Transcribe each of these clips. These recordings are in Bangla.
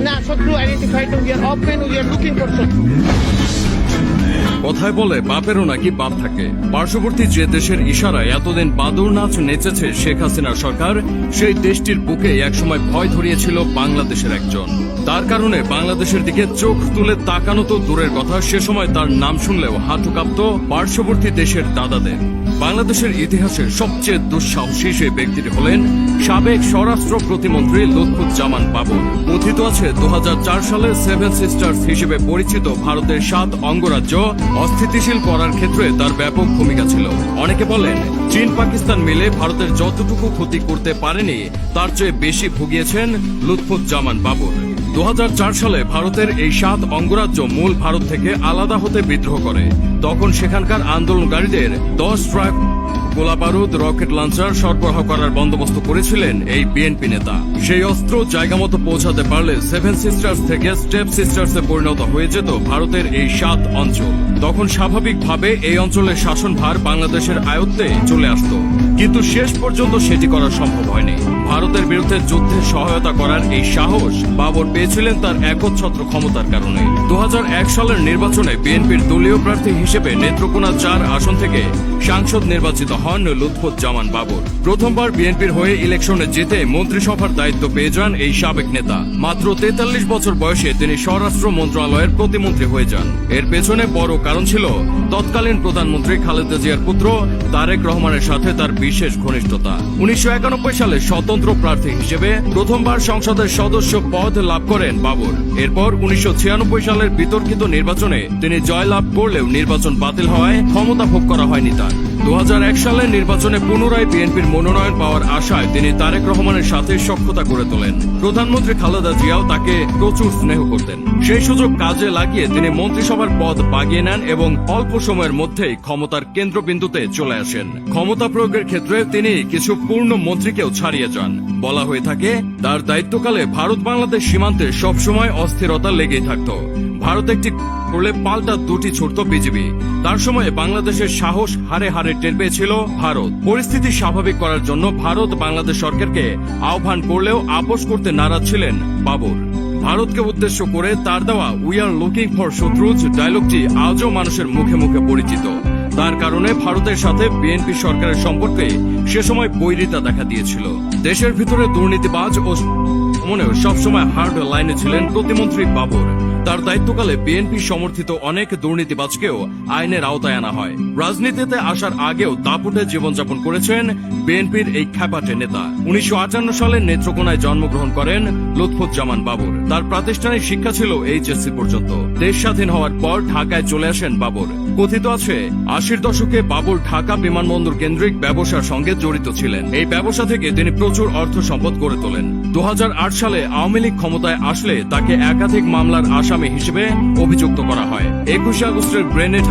না, শত্রু identified, we are open, we are looking for শত্রু। কথায় বলে বাপেরও নাকি বাপ থাকে। পার্শ্ববর্তী যে দেশের ইশারায় এতদিন বাদুর নাচ নেচেছে শেখ হাসিনার সরকার, সেই দেশটির বুকে একসময় ভয় ধরিয়েছিল বাংলাদেশের একজন। তার কারণে বাংলাদেশের দিকে চোখ তুলে তাকানো তো দূরের কথা, সে সময় তার নাম শুনলেও হাঁটু কাঁপত পার্শ্ববর্তী দেশের দাদাদের। বাংলাদেশের ইতিহাসের সবচেয়ে দুঃসাহসী সেই ব্যক্তিটি হলেন সাবেক স্বরাষ্ট্র প্রতিমন্ত্রী লুৎফুজ্জামান বাবর। কথিত আছে 2004 সালে 7 সিস্টার্স হিসেবে পরিচিত ভারতের 7 অঙ্গরাজ্য অস্থিতিশীল করার ক্ষেত্রে তার ব্যাপক ভূমিকা ছিল। অনেকে বলেন চীন পাকিস্তান মিলে ভারতের যতটুকু ক্ষতি করতে পারেনি তার চেয়ে বেশি ভুগিয়েছেন লুৎফুজ্জামান বাবর। 2004 সালে ভারতের এই 7 অঙ্গরাজ্য মূল ভারত থেকে আলাদা হতে বিদ্রোহ করে। তখন সেখানকার আন্দোলনকারীদের 10 ট্রাক গোলাবারুদ, রকেট লঞ্চার সরবরাহ করার বন্দোবস্ত করেছিলেন এই বিএনপি নেতা। সেই অস্ত্র জায়গা মতো পৌঁছাতে পারলে 7 সিস্টার্স থেকে স্টেপ সিস্টার্সে পরিণত হয়ে যেত ভারতের এই 7 অঞ্চল। তখন স্বাভাবিকভাবে এই অঞ্চলের শাসনভার বাংলাদেশের আয়ত্তে চলে আসত, কিন্তু শেষ পর্যন্ত সেটি করা সম্ভব হয়নি। ভারতের বিরুদ্ধে যুদ্ধে সহায়তা করার এই সাহস বাবর পেয়েছিলেন তার একচ্ছত্র ক্ষমতার কারণে। 2001 সালের নির্বাচনে বিএনপির দলীয় প্রার্থী হিসেবে নেত্রকোনা 4 আসন থেকে সাংসদ নির্বাচিত হন লুৎফুজ্জামান বাবর। প্রথমবার বিএনপির হয়ে ইলেকশনে জিতে মন্ত্রিসভার দায়িত্ব পেয়ে যান এই সাবেক নেতা। মাত্র 43 বছর বয়সে তিনি স্বরাষ্ট্র মন্ত্রণালয়ের প্রতিমন্ত্রী হয়ে যান। এর পেছনে বড় কারণ ছিল তৎকালীন প্রধানমন্ত্রী খালেদা জিয়ার পুত্র তারেক রহমানের সাথে তার বিশেষ ঘনিষ্ঠতা। 1991 সালে স্বতন্ত্র প্রার্থী হিসেবে প্রথমবার সংসদের সদস্য পদ লাভ করেন বাবর। এরপর 1996 সালের বিতর্কিত নির্বাচনে তিনি জয়লাভ করলেও নির্বাচন বাতিল হওয়ায় ক্ষমতা ভোগ করা হয়নি তার। 2001 সালের নির্বাচনে পুনরায় বিএনপির মনোনয়ন পাওয়ার আশায় তিনি তারেক রহমানের সাথে সখ্যতা করে তোলেন। প্রধানমন্ত্রী খালেদা জিয়াও তাকে প্রচুর স্নেহ করতেন। সেই সুযোগ কাজে লাগিয়ে তিনি মন্ত্রিসভার পদ বাগিয়ে নেন এবং অল্প সময়ের মধ্যেই ক্ষমতার কেন্দ্রবিন্দুতে চলে আসেন। ক্ষমতা প্রয়োগের ক্ষেত্রে তিনি কিছু পূর্ণ মন্ত্রীকেও ছাড়িয়ে যান। বলা হয়ে থাকে তার দায়িত্বকালে ভারত বাংলাদেশ সীমান্তে সবসময় অস্থিরতা লেগেই থাকত। ভারত একটি করলে পাল্টা দুটি ছুটত বিজিবি। তার সময়ে বাংলাদেশের সাহস হারে হারে টের পেয়েছিল ভারত। পরিস্থিতি স্বাভাবিক করার জন্য ভারত বাংলাদেশ সরকারকে আহ্বান করলেও আপোষ করতে নারাজ ছিলেন বাবর। ভারতকে উদ্দেশ্য করে তার দেওয়া উই আর লুকিং ফর শত্রুজ ডায়লগটি আজও মানুষের মুখে মুখে পরিচিত। তার কারণে ভারতের সাথে বিএনপি সরকারের সম্পর্কে সে সময় বৈরিতা দেখা দিয়েছিল। দেশের ভিতরে দুর্নীতিবাজ ও মনেও সবসময় হার্ড লাইনে ছিলেন প্রতিমন্ত্রী বাবর। তার দায়িত্বকালে বিএনপি সমর্থিত অনেক দুর্নীতিবাজকেও আইনের আওতায় আনা হয়। রাজনীতিতে আসার আগেও দাপুটে জীবনযাপন করেছেন বিএনপির এই খ্যাপাটে নেতা। 1958 সালে নেত্রকোনায় জন্মগ্রহণ করেন লুৎফুজ্জামান বাবর। তার প্রাতিষ্ঠানিক শিক্ষা ছিল HSC পর্যন্ত। দেশ স্বাধীন হওয়ার পর ঢাকায় চলে আসেন বাবর। কথিত আছে 80-র দশকে বাবর ঢাকা বিমানবন্দর কেন্দ্রিক ব্যবসার সঙ্গে জড়িত ছিলেন। এই ব্যবসা থেকে তিনি প্রচুর অর্থ সম্পদ গড়ে তোলেন। 2008 সালে আওয়ামী লীগ ক্ষমতায় আসলে তাকে একাধিক মামলার আসামি হিসেবে অভিযুক্ত করা হয়। 21 আগস্টের গ্রেনেড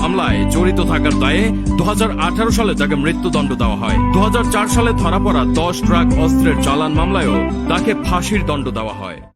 হামলায় জড়িত থাকার দায়ে 2018 সালে তাকে মৃত্যুদণ্ড দেওয়া হয়। 2004 সালে ধরা পড়া 10 ট্রাক অস্ত্রের চালান মামলায়ও তাকে ফাঁসির দণ্ড দেওয়া হয়।